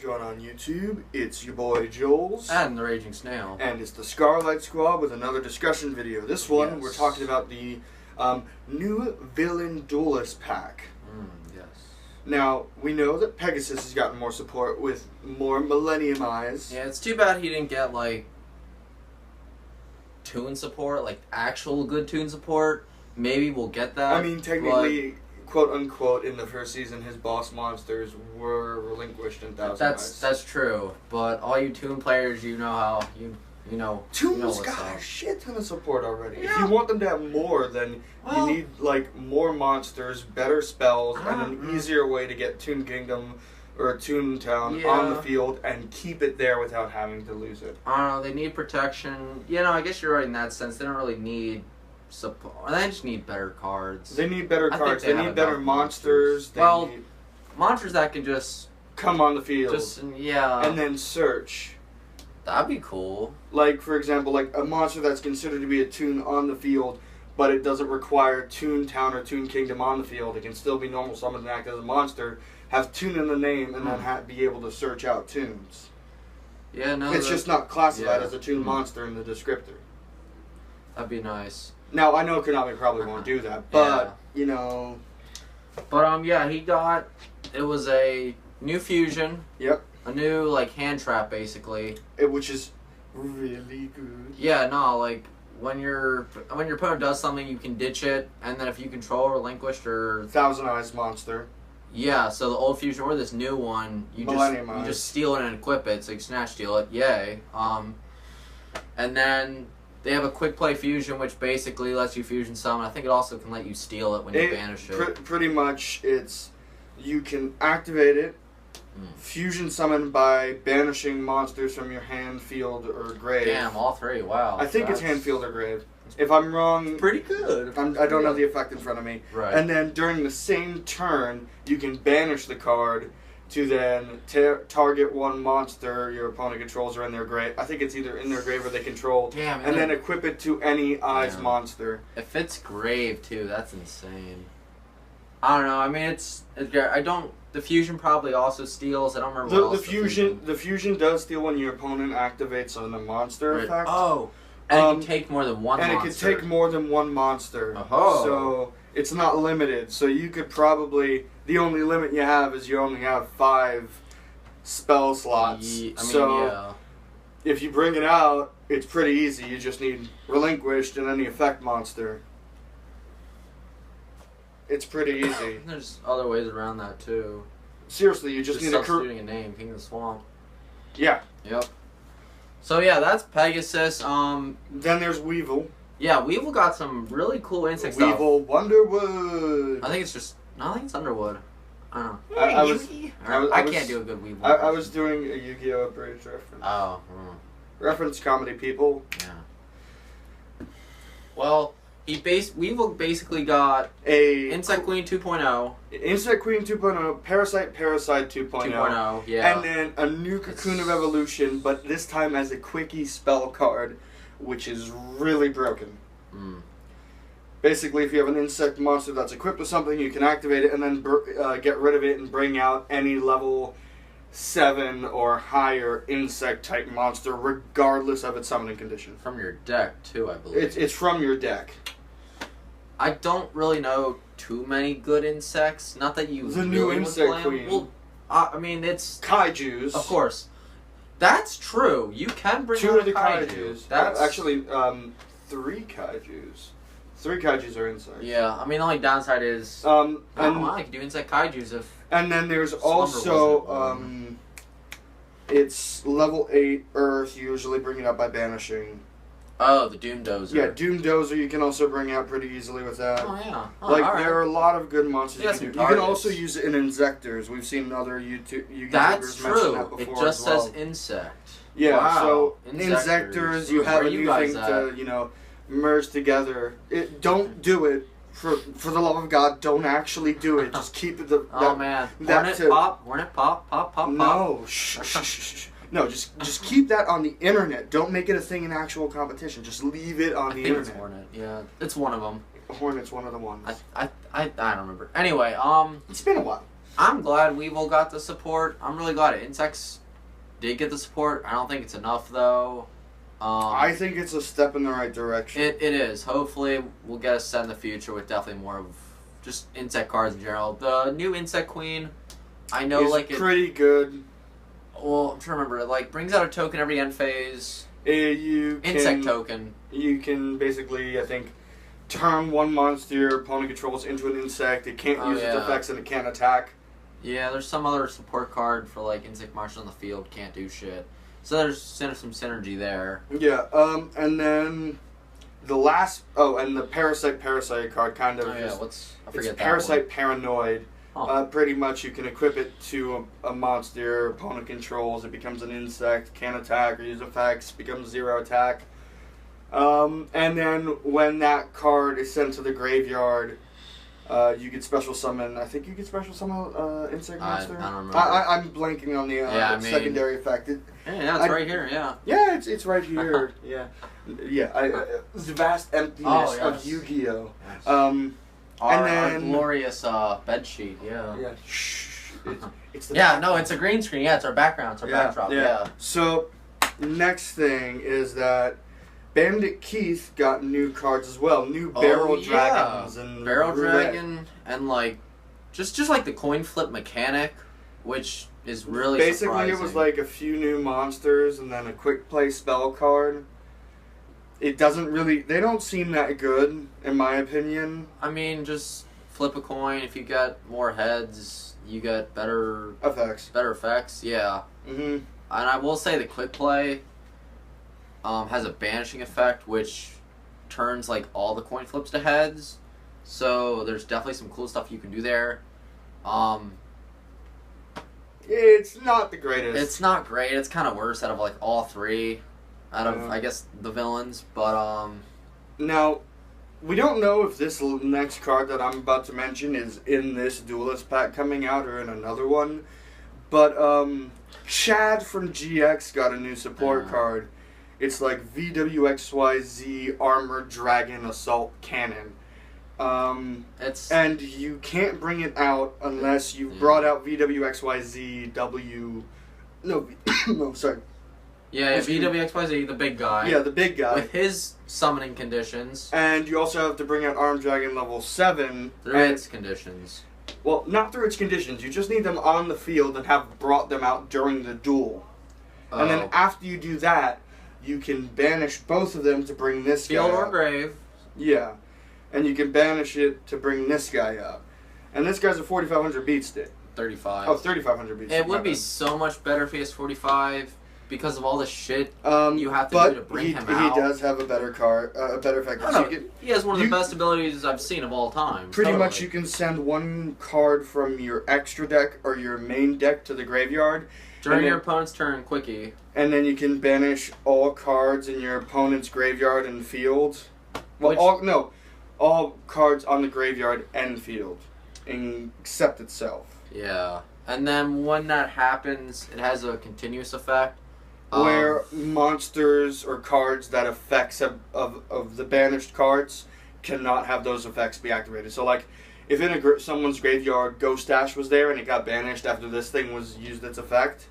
going on YouTube? It's your boy Jules. And the Raging Snail. And it's the Scarlight Squad with another discussion video. This one, we're talking about the new Villain Duelist pack. Yes. Now, we know that Pegasus has gotten more support with more Millennium Eyes. Yeah, it's too bad he didn't get, like, toon support, like, actual good toon support. Maybe we'll get that. I mean, technically, quote-unquote, in the first season, his boss monsters were relinquished in Thousand Eyes. That's true, but all you toon players, you know how, you know Toon's what's got up. a shit ton of support already. Yeah. If you want them to have more, then you need, like, more monsters, better spells, and an easier way to get Toon Kingdom or Toon Town on the field and keep it there without having to lose it. I don't know, they need protection. You know, I guess you're right in that sense. They don't really need support. They just need better cards. They need better cards. They need better monsters. They need monsters that can just come on the field. And then search. That'd be cool. Like, for example, like a monster that's considered to be a Toon on the field, but it doesn't require Toon Town or Toon Kingdom on the field. It can still be normal summoned and act as a monster, have Toon in the name, and then be able to search out Toons. Yeah, no. It's just not classified as a Toon monster in the descriptor. That'd be nice. Now, I know Konami probably won't do that, but, you know... But, yeah, he got... It was a new fusion. Yep. A new, like, hand trap, basically. Which is really good. Yeah, no, like, when your opponent does something, you can ditch it, and then if you control Relinquished or... Thousand Eyes monster. Yeah, so the old fusion or this new one, you just steal it and equip it, so you can snatch steal it. Yay. And then... They have a quick play fusion, which basically lets you fusion summon. I think it also can let you steal it when you banish it. Pretty much, you can activate it, fusion summon by banishing monsters from your hand, field, or grave. Damn, all three. Wow. I think it's hand, field, or grave. If I'm wrong, pretty good. I don't have the effect in front of me. Right. And then during the same turn, you can banish the card to then target one monster your opponent controls or in their grave. I think it's either in their grave or they control. Damn, and then equip it to any Eyes monster. If it's grave too, that's insane. I don't know. I mean, it's the fusion probably also steals. I don't remember what else the fusion does steal when your opponent activates on the monster effect. Oh, and it can take more than one monster. And it can take more than one monster. Oh. So it's not limited. So you could probably... The only limit you have is you only have 5 spell slots. If you bring it out, it's pretty easy. You just need Relinquished and any effect monster. It's pretty easy. There's other ways around that too. Seriously, you just need substituting a name, King of the Swamp. Yeah. Yep. So yeah, that's Pegasus. Then there's Weevil. Yeah, Weevil got some really cool insect stuff. Weevil Wonderwood. I think it's Underwood. I don't know. I can't do a good Weevil. I was doing a Yu-Gi-Oh! Abridged reference. Oh. Reference comedy, people. Yeah. Well, Weevil basically got a Insect Queen 2.0. Insect Queen 2.0, Parasite 2.0. 2.0, yeah. And then a new Cocoon of Evolution, but this time as a quickie spell card, which is really broken. Basically, if you have an insect monster that's equipped with something, you can activate it and then get rid of it and bring out any level 7 or higher insect-type monster, regardless of its summoning condition. From your deck, too, I believe. It's from your deck. I don't really know too many good insects. Not that you The new Insect Queen. Well, I mean, it's... Kaijus. Of course. That's true. You can bring 2 out of the Kaijus. That's... Actually, 3 Kaijus. 3 Kaijus are insects. Yeah, I mean, the only downside is... I can do insect Kaijus if... And then there's also, it's level 8 Earth, usually bring it up by banishing. Oh, the Doom Dozer. Yeah, Doom Dozer you can also bring out pretty easily with that. Oh, yeah. There are a lot of good monsters you can do. You can also use it in Insectors. We've seen other YouTubers mention that before. It just says insect. Yeah, so Insectors, you have a new thing to, merge together. Don't do it. For the love of God, don't actually do it. Just keep it Hornet pop. No, shh. No, just keep that on the internet. Don't make it a thing in actual competition. Just leave it on the internet. It's Hornet. Yeah, it's one of them. Hornet's one of the ones. I don't remember. Anyway, it's been a while. I'm glad Weevil got the support. I'm really glad Insects did get the support. I don't think it's enough, though. I think it's a step in the right direction. It is. Hopefully, we'll get a set in the future with definitely more of just insect cards in general. The new Insect Queen, I know, it's pretty good. Well, I'm trying to remember. It, like, brings out a token every end phase. Insect token. You can basically, I think, turn one monster your opponent controls into an insect. It can't use its effects and it can't attack. Yeah, there's some other support card for, like, insect monsters on the field. Can't do shit. So there's some synergy there. Yeah, and then the last... Oh, and the Parasite card kind of... Oh, yeah, I forget it's Parasite Paranoid. Huh. Pretty much you can equip it to a monster your opponent controls. It becomes an insect, can't attack or use effects, becomes 0 attack. And then when that card is sent to the graveyard, you get special summon. I think you get special summon insect monster. I don't remember. I'm blanking on the secondary effect. Yeah, it's right here. Yeah. Yeah, it's right here. yeah. The vast emptiness of Yu-Gi-Oh. Yes. Our glorious bed sheet. Yeah. Yeah. Shh. It's the it's a green screen. Yeah, it's our background. It's our backdrop. Yeah. So, next thing is that Bandit Keith got new cards as well. New Barrel Dragons and Barrel Dragon and like just like the coin flip mechanic, which is really basically surprising. It was like a few new monsters and then a quick play spell card. It doesn't really... They don't seem that good, in my opinion. I mean, just flip a coin. If you got more heads, you get better... effects, yeah. Mm-hmm. And I will say the quick play has a banishing effect, which turns, like, all the coin flips to heads. So there's definitely some cool stuff you can do there. It's not the greatest. It's not great. It's kind of worse out of, like, all three. Out of, I guess, the villains, but, Now, we don't know if this next card that I'm about to mention is in this Duelist pack coming out or in another one, but, Chad from GX got a new support card. It's like VWXYZ Armored Dragon Assault Cannon. And you can't bring it out unless you brought out VWXYZ sorry. Yeah, VWXYZ, the big guy. Yeah, the big guy. With his summoning conditions. And you also have to bring out Armed Dragon level 7. Through its conditions. Well, not through its conditions. You just need them on the field and have brought them out during the duel. And then after you do that, you can banish both of them to bring this guy Field or up. grave. Yeah. And you can banish it to bring this guy up. And this guy's a 4,500 beat stick. 35. Oh, 3,500 beat stick. It would be so much better if he has 45. Because of all the shit you have to do to bring him out. He does have a better card, a better effect. He has one of the best abilities I've seen of all time. Pretty much you can send one card from your extra deck or your main deck to the graveyard. During your opponent's turn, quickie. And then you can banish all cards in your opponent's graveyard and field. Well, all cards on the graveyard and field, except itself. Yeah. And then when that happens, it has a continuous effect. Where monsters or cards that effects of the banished cards cannot have those effects be activated. So, like, if in someone's graveyard Ghost Dash was there and it got banished after this thing was used its effect,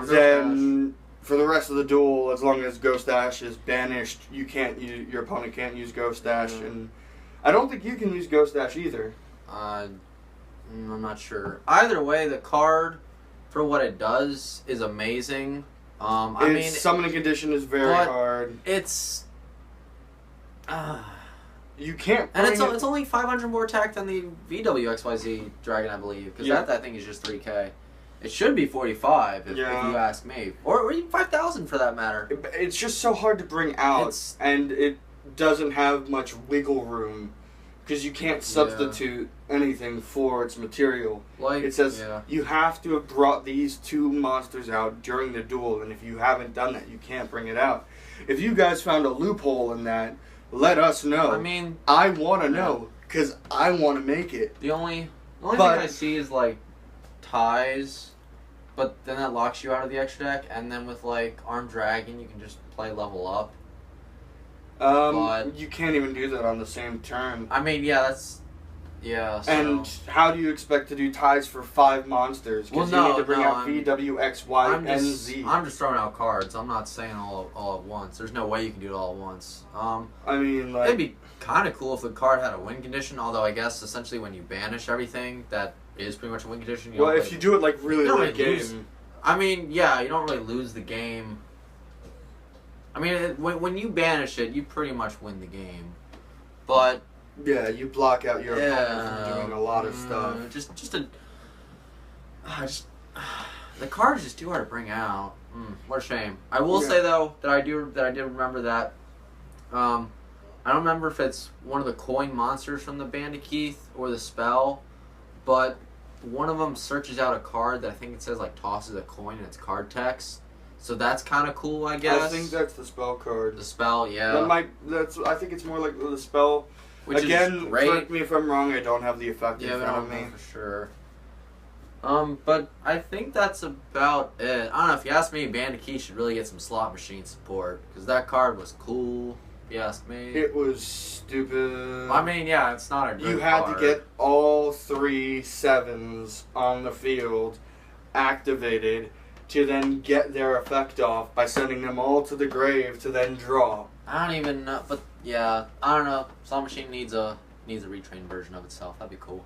then for the rest of the duel, as long as Ghost Dash is banished, your opponent can't use Ghost Dash, and I don't think you can use Ghost Dash either. I'm not sure. Either way, the card for what it does is amazing. Its summoning condition is very hard. It's you can't. And it's only 500 more attack than the VWXYZ Dragon, I believe, because that thing is just 3K. It should be 45 if you ask me, or even 5,000 for that matter. It's just so hard to bring out, and it doesn't have much wiggle room because you can't substitute anything for its material. Like it says you have to have brought these two monsters out during the duel, and if you haven't done that, you can't bring it out. If you guys found a loophole in that, let us know. I mean, I want to know because I want to make it. The only thing I see is like ties, but then that locks you out of the extra deck, and then with like Armed Dragon, you can just play level up. You can't even do that on the same turn. I mean, yeah, that's Yeah. So. And how do you expect to do ties for 5 monsters? Because you need to bring out V, W, X, Y, and Z. I'm just throwing out cards. I'm not saying all at once. There's no way you can do it all at once. I mean, like, it'd be kind of cool if the card had a win condition. Although I guess essentially when you banish everything, that is pretty much a win condition. Well, if you do it like really late game. I mean, yeah, you don't really lose the game. I mean, when you banish it, you pretty much win the game. But yeah, you block out your opponent from doing a lot of stuff. The card is just too hard to bring out. What a shame. I will say though that I did remember that. I don't remember if it's one of the coin monsters from the Bandit Keith or the spell, but one of them searches out a card that I think it says like tosses a coin in its card text. So that's kind of cool, I guess. I think that's the spell card. The spell, yeah. I think it's more like the spell. Which again, is great. correct me if I'm wrong. I don't have the effect in front of me. For sure. But I think that's about it. I don't know. If you ask me, Bandit Keith should really get some slot machine support because that card was cool. If you ask me, it was stupid. I mean, yeah, it's not a good You had card. to get all 3 7s on the field activated to then get their effect off by sending them all to the grave to then draw. I don't even know, but yeah, I don't know. Slot Machine needs a retrained version of itself. That'd be cool.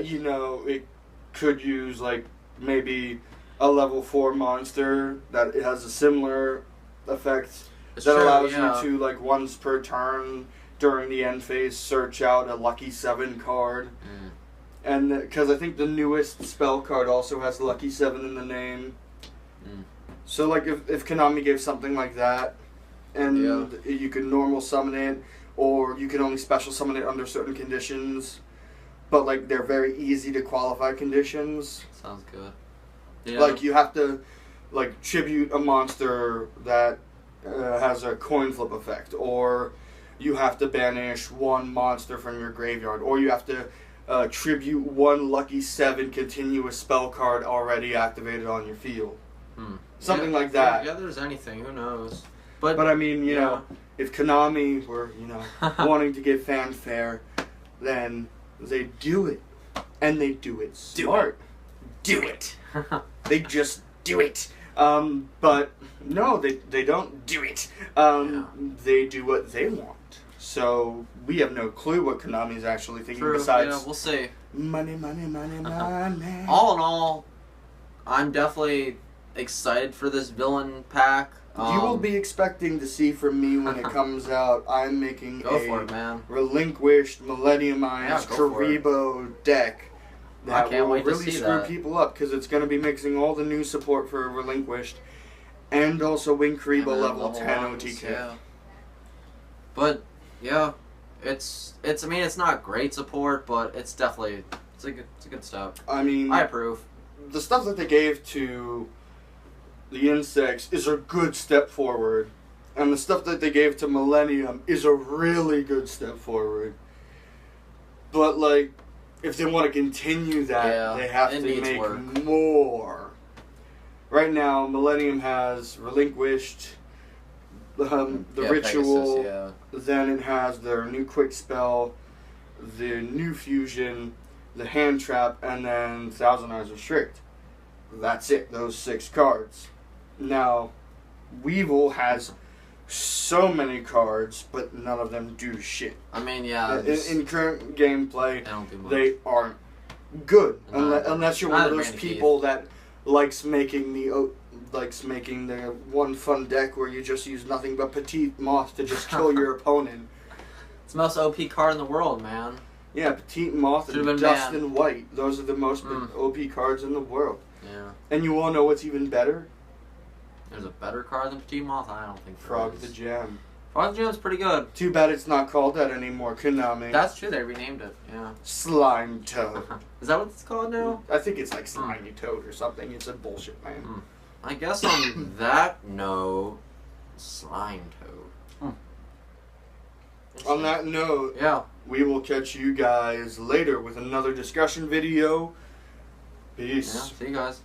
You know, it could use like maybe a level 4 monster that it has a similar effect allows you to like once per turn during the end phase search out a lucky 7 card. And because I think the newest spell card also has lucky 7 in the name. So like if Konami gave something like that, and you can normal summon it, or you can only special summon it under certain conditions, but like they're very easy to qualify conditions. Sounds good. Yeah. Like you have to like tribute a monster that has a coin flip effect, or you have to banish 1 monster from your graveyard, or you have to tribute 1 lucky 7 continuous spell card already activated on your field. Something like that. Yeah, there's anything. Who knows? But I mean, you know, if Konami were, wanting to give fanfare, then they do it. And they do it smart. Do it. They just do it. But no, they don't do it. They do what they want. So we have no clue what Konami's actually thinking. True. Besides, we'll see. Money. All in all, I'm definitely excited for this villain pack. You will be expecting to see from me when it comes out. I'm making relinquished, millenniumized Karibo deck that will really screw people up because it's going to be mixing all the new support for relinquished and also Wing Karibo level 10 OTK. Yeah. But yeah, it's I mean it's not great support, but it's definitely it's a good step. I mean, I approve. The stuff that they gave to the insects is a good step forward, and the stuff that they gave to Millennium is a really good step forward. But like, if they want to continue that, they have to make more. Right now, Millennium has relinquished the ritual, Pegasus, then it has their new quick spell, the new fusion, the hand trap, and then Thousand Eyes Restrict. That's it, those 6 cards. Now, Weevil has so many cards, but none of them do shit. I mean, yeah. In current gameplay, they aren't good. Unless you're one of those people that likes making the one fun deck where you just use nothing but Petite Moth to just kill your opponent. It's the most OP card in the world, man. Yeah, Petite Moth and Dust and White. Those are the most OP cards in the world. Yeah. And you all know what's even better? There's a better card than Petite Moth? I don't think Frog the Jam. Frog the Jam's pretty good. Too bad it's not called that anymore, Konami. That's true, they renamed it, yeah. Slime Toad. Is that what it's called now? I think it's like Slimy Toad or something. It's a bullshit, man. I guess on that note, Slime Toad. On that note, we will catch you guys later with another discussion video. Peace. Yeah, see you guys.